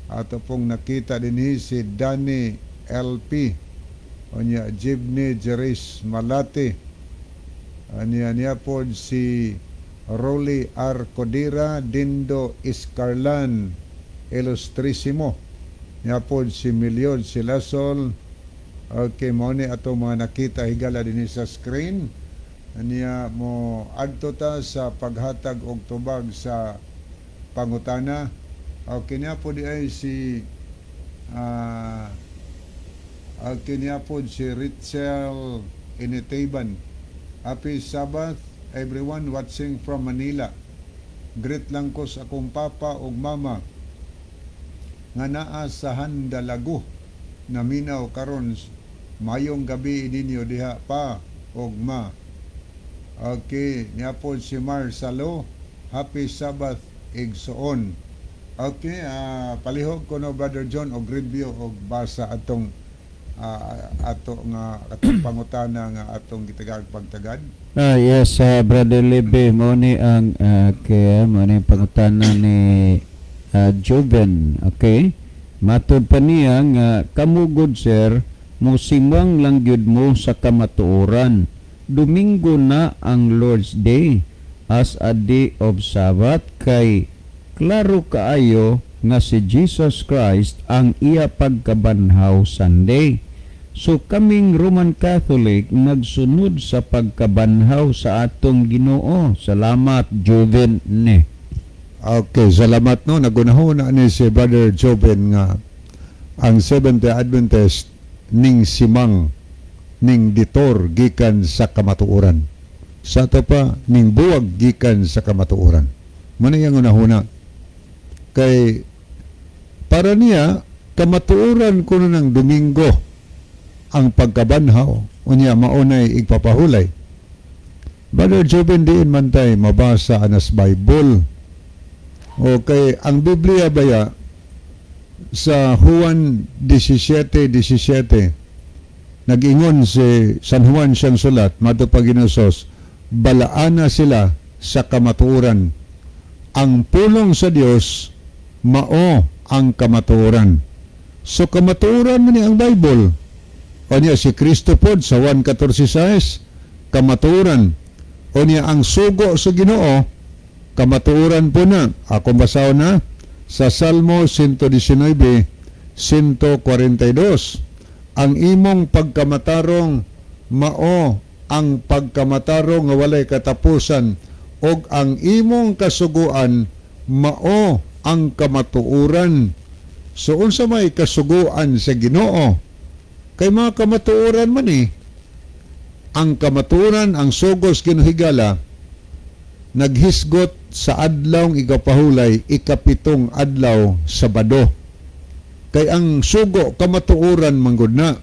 Ato pong nakita dinhi si Danny LP. Niya Jibni Jeris Malate. Niya pod si Rolly R. Codira Dindo Iscarlan Ilustrisimo. Niya pod si Miliod Silasol. Okay, mo ni ato mga nakita higala dinhi sa screen. Niya mo adto ta sa paghatag og tubag sa pangutana. Okay, niya po di ay si okay, niya po si Richel Initeban. Happy Sabbath everyone watching from Manila. Greet lang ko sa akong papa ug mama nga naa sa Handalago na minaw karon. Mayong gabi ninyo diha pa ug ma. Okay, niya po si Marcelo. Happy Sabbath igsoon. Okay, palihog ko no Brother John og review og basa atong atong pangutana nga atong gitagag pagtagad.
Yes, Brother Libby, mo ni ang mo ni pangutana ni Joven. Okay? Matud pa niya nga kamugod sir, musimang lang gyud mo sa kamatuoran. Domingo na ang Lord's Day as a day of Sabbath kay klaro kaayo nga si Jesus Christ ang iya pagkabanhaw Sunday. So kaming Roman Catholic nagsunod sa pagkabanhaw sa atong Ginoo. Salamat Joven ni.
Okay, salamat no. Nagunahon na ni si Brother Joven nga ang Seventh-day Adventist ning simang ning ditor gikan sa kamatuoran. Sa ito pa, ning buwag gikan sa kamatuoran. Muna yung unahuna. Kay, para niya, kamatuoran ko na ng Domingo ang pagkabanhaw. O niya, maunay igpapahulay. Brother Joven diin man tayo mabasa anas Bible. Okay, ang Biblia baya sa Juan 17:17 nag-ingon si San Juan siyang sulat, madto pa ginusos, balaana sila sa kamatuoran. Ang pulong sa Dios mao ang kamatuoran. So kamatuoran man ni ang Bible. O niya si Kristo pod sa 1:14 kamatuoran. O niya ang sugo sa Ginoo kamatuoran po na. Ako basaw na sa Salmo 119:142. Ang imong pagkamatarong mao ang pagkamatarong nga walay katapusan og ang imong kasuguan mao ang kamatuoran. So unsa may kasuguan sa Ginoo? Kay mga kamatuoran man ang kamatuoran ang sugos kinuhigala naghisgot sa adlawng igapahulay ikapitong adlaw Sabado. Kay ang sugo kamatuoran manggod na.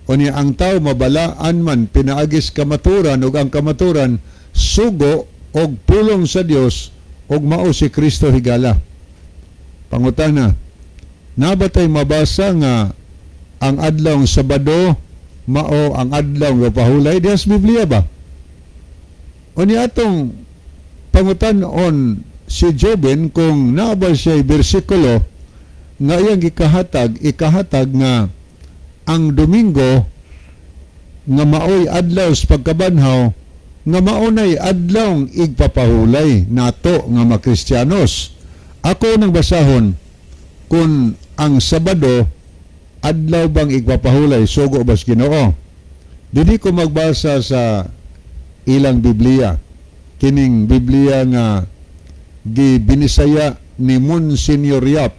O niya ang tao mabalaan man pinaagis kamatuoran ug ang kamatuoran sugo og pulong sa Dios og mao si Kristo higala. Pangutana, nabatay mabasa nga ang adlaw Sabado mao ang adlaw nga pahulay diha sa Biblia ba? Unya atong pangutan-on si Joben kung naabay siya bersikulo nga iyang ikahatag nga ang Domingo nga maoy adlaw sa pagkabanhaw nga maunay adlaw igpapahulay nato nga mga Kristiyanos. Ako nang basahon kung ang Sabado adlaw bang igpapahulay sugo bas Ginoo. Dili ko magbasa sa ilang Biblia. Kining Biblia nga gibinisaya ni Monsignor Yap,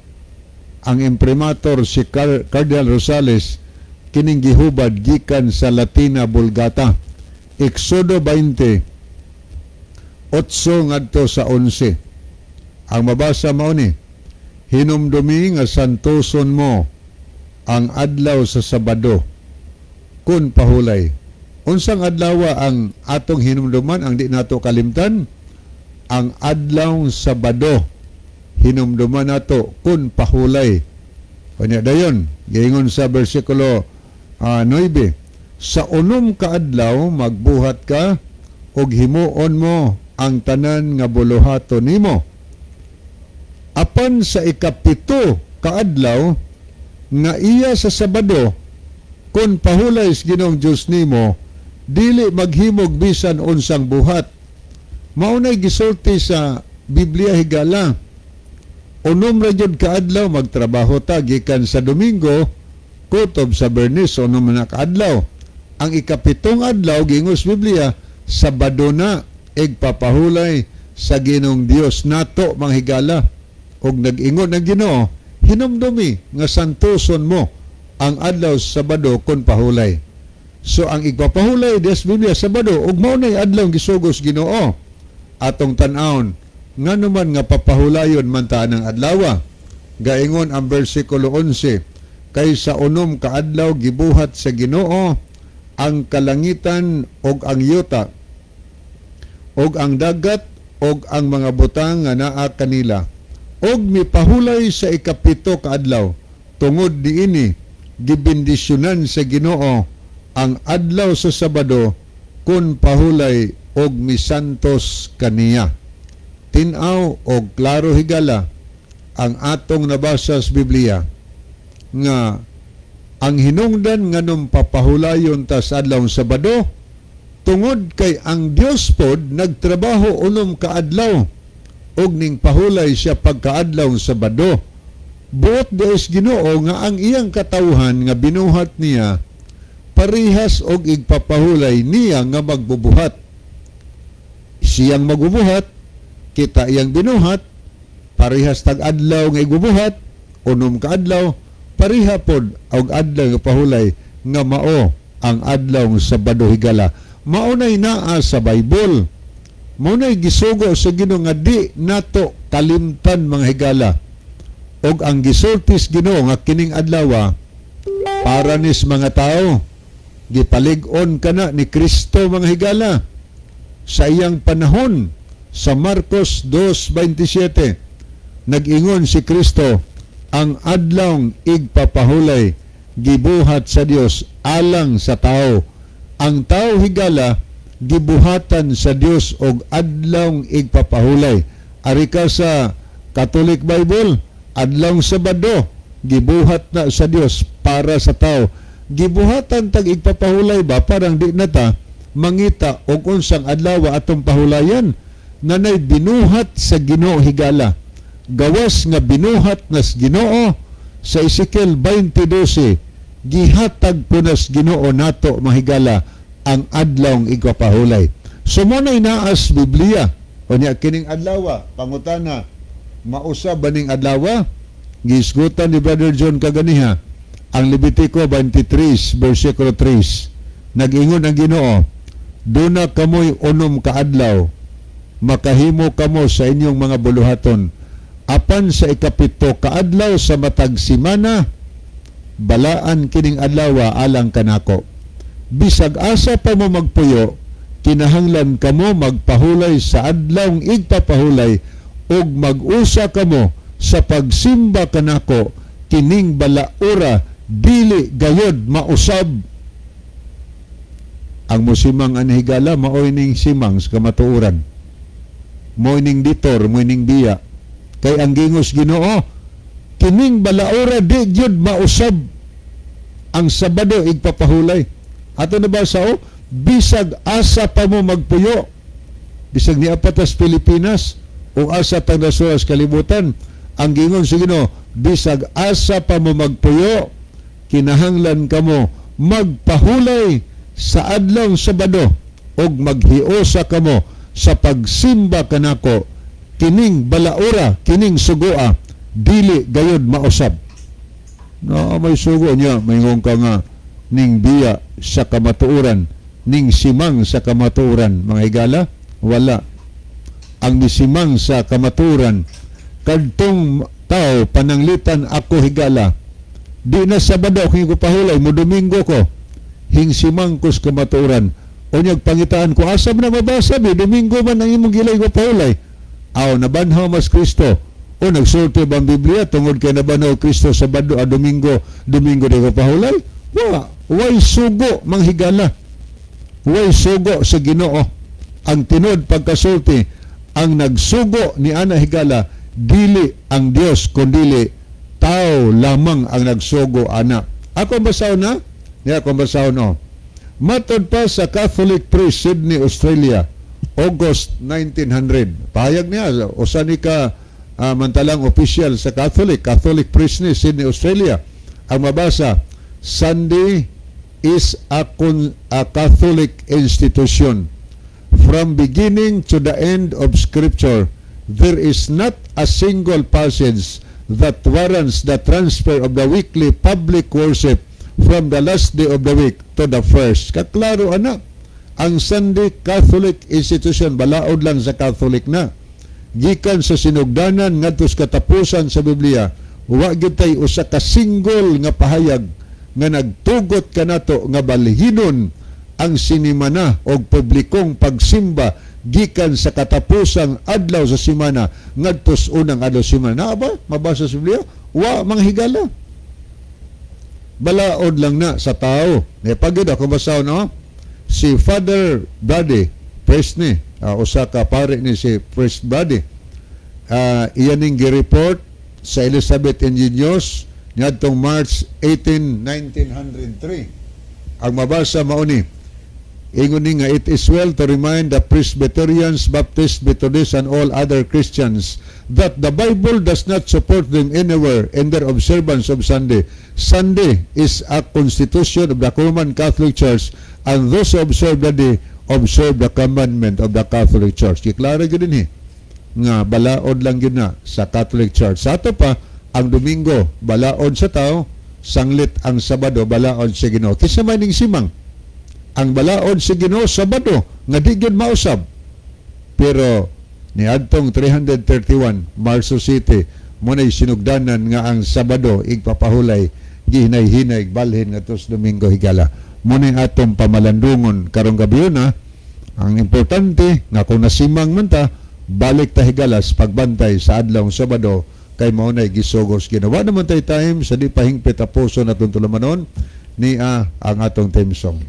ang imprimatur si Cardinal Rosales, kining gihubad gikan sa Latina Vulgata. Exodo 20 8 ngadto sa 11. Ang mabasa mao ni, hinumdumi nga santoson mo ang adlaw sa Sabado kun pahulay. Unsang adlaw ang atong hinumduman ang di nato kalimtan? Ang adlaw Sabado hinumduman nato kun pahulay. Kanya dayon giingon sa bersikulo 9, sa unom ka adlaw magbuhat ka og himuon mo ang tanan nga buluhaton nimo. Apan sa ikapito ka adlaw nga iya sa Sabado kun pahulay sa Ginoong Dios nimo, dili maghimog bisan unsang buhat. Maunay gisulti sa Biblia higala. Unom ra jud ka adlaw magtrabaho ta gikan sa Domingo kutob sa Bernis unom na ka adlaw. Ang ikapitong adlaw gingos Biblia, Sabado na igpapahulay sa Ginoong Dios nato mga higala. Og nag-ingon ng Ginoo, hinumdumi nga santoson mo ang adlaw Sabado kun pahulay. So ang igpapahulay des Biblia Sabado ug mao nay adlaw gisugos Ginoo. Atong tan-awon ngano man nga papahulayon man ta ang adlaw. Gaingon ang bersikulo 11, kay sa unom ka adlaw gibuhat sa Ginoo ang kalangitan og ang yuta og ang dagat og ang mga butang nga naa kanila. Og mipahulay sa ikapito ka adlaw tungod diini gibindisyonan sa Ginoo ang adlaw sa Sabado kun pahulay og misantos kaniya. Tin-aw og klaro higala ang atong nabasa sa Biblia nga ang hinungdan nganong papahulayon ta sa adlaw Sabado tungod kay ang Dios pod nagtrabaho unom ka adlaw og ning pahulay siya pagkaadlaw Sabado. Buot Dios Ginoo nga ang iyang katawhan nga binuhat niya parihas og igpapahulay niya nga magbubuhat. Siyang magbubuhat, kita iyang binuhat, parihas tag-adlaw nga igbubuhat, unom ka adlaw, pariha pod og adlaw nga pahulay nga mao ang adlaw Sabado higala. Maunay naa sa Bible. Maunay gisugo sa Ginoo nga di nato kalimtan mga higala. Og ang gisultis Ginoo nga kining adlaw para nis mga tao gipalig-on kana ni Kristo mga higala. Sa iyang panahon sa Marcos 2:27 nag-ingon si Kristo, ang adlaw igpapahulay gibuhat sa Dios alang sa tao. Ang tao higala gibuhatan sa Dios og adlaw igpapahulay. Ari ka sa Catholic Bible, adlaw Sabado gibuhat na sa Dios para sa tao. Gibuhatan tag igpapahulay ba parang di na ta mangita og unsang adlaw atong pahulayan nanay binuhat sa Ginoo higala. Gawas nga binuhat nas Ginoo sa Ezekiel 20:12 gihatag po nas Ginoo nato mahigala ang adlaw igpapahulay. So mo nay naas Biblia unya kining adlaw pangutana mausa baning adlaw giisgutan ni Brother John kaganiha ang Levitico 23 versikulo 3 nag-ingon ang Ginoo, duna kamoy unom ka adlaw makahimo kamo sa inyong mga buluhaton apan sa ikapito ka adlaw sa matag simana balaan kining adlaw alang kanako. Bisag asa pa mo magpuyo kinahanglan kamo magpahulay sa adlaw igpapahulay ug mag-usa kamo sa pagsimba kanako kining balaura dili gayod mausab. Ang musimang anhigala maoy ning simang sa kamatuoran, mo'y ning ditor, mo'y ning biya. Kay ang gingos Ginoo, kining balaura di gyud mausab. Ang Sabado igpapahulay. Ato na ba sao? Bisag asa pa mo magpuyo. Bisag ni apatas Pilipinas o asa tang nasuras kalibutan. Ang gingon sa Ginoo, bisag asa pa mo magpuyo, kinahanglan kamo magpahulay sa adlong Sabado og maghiusa kamo sa pagsimba kanako kining balaura, kining sugua, dili gayud mausab. No, may sugo niya, mayingon ka nga ning biya sa kamatuoran, ning simang sa kamatuoran, mga higala, wala. Ang misimang sa kamatuoran, kadtong tao pananglitan ako higala, di na Sabado kung ko pahulay mo Domingo ko, hingsimang ko sa kamatuoran. O niyag pangitaan ko, asam na mabasa mi, Domingo man ang imong gilay ko pahulay. Aw, nabanhaw mas Kristo. O nagsulti ba ang Biblia tungod kay nabanhaw Kristo Sabado a Domingo di ko pahulay? Way sugo manghigala. Way sugo sa Ginoo. Ang tinod pagkasulti, ang nagsugo ni ana higala, dili ang Dios kundi tao lamang ang nagsugo ana. Ako basaw na? Ako basaw no. Matod pa sa Catholic priest Sydney, Australia, August 1900. Pahayag niya, usa ni ka mantalang official sa Catholic priest ni Sydney, Australia. Ang mabasa, Sunday is a Catholic institution. From beginning to the end of Scripture, there is not a single passage that warrants the transfer of the weekly public worship from the last day of the week to the first. Kaklaro anak, ang Sunday Catholic institution, balaod lang sa Catholic na. Gikan sa sinugdanan ngadto sa katapusan sa Biblia, wa gyud tay usa ka single nga pahayag nga nagtugot kanato nga balhinon ang sinimana og publikong pagsimba gikan sa katapusang adlaw sa semana ngadto sa unang adlaw sa semana. Na ba mabasa sa Biblia? Wa manghigala. Balaod lang na sa tao. Pagid ako basaw no? Si Father Brady Presney, usa ka pare ni si Priest Brady. Iyan ning gi-report sa Elizabeth Ingenious niadtong March 18, 1903. Ang mabasa mao ni, ingon ni nga, it is well to remind the Presbyterians, Baptists, Methodists, and all other Christians that the Bible does not support them anywhere in their observance of Sunday. Sunday is a constitution of the Roman Catholic Church, and those who observe the day observe the commandment of the Catholic Church. Kiklara yun din nga balaod lang yun na sa Catholic Church. Sa ato pa, ang Domingo, balaod sa tao, sanglit ang Sabado, balaod sa Ginoo. Kisa maning simang, ang balaod sa Ginoo Sabado, nga di gyud mausab. Pero niadtong 331 Marso City, muna'y sinugdanan nga ang Sabado igpapahulay, gihinay-hinay balhin nga tos Domingo higala. Muna'y atong pamalandungon karong gabi na. Ang importante nga kung nasimang man ta, balik ta higalas pagbantay sa adlaw Sabado kay maunay gisugos ginawa naman tay time sa di pahingpit a puso natong tulumanon ni ang atong theme song.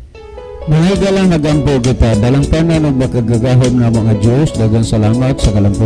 Mga higalang nagampo kita, dalang tanan o makagagahom na mga Diyos, dagang salamat sa kalampo.